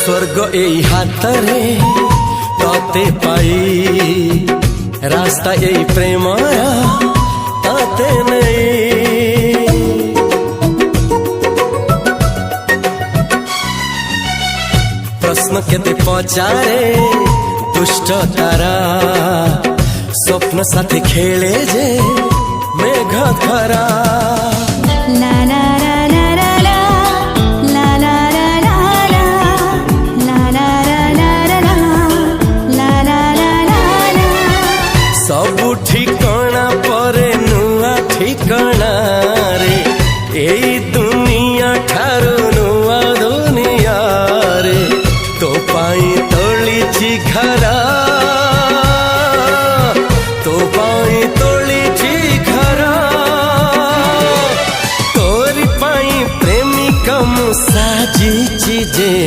स्वर्ग एई हातरे तते पाई रास्ता एई प्रेमया तते नहीं। प्रश्न केते पचारे दुष्ट तारा स्वप्न साथी खेले जे मेघ खरा।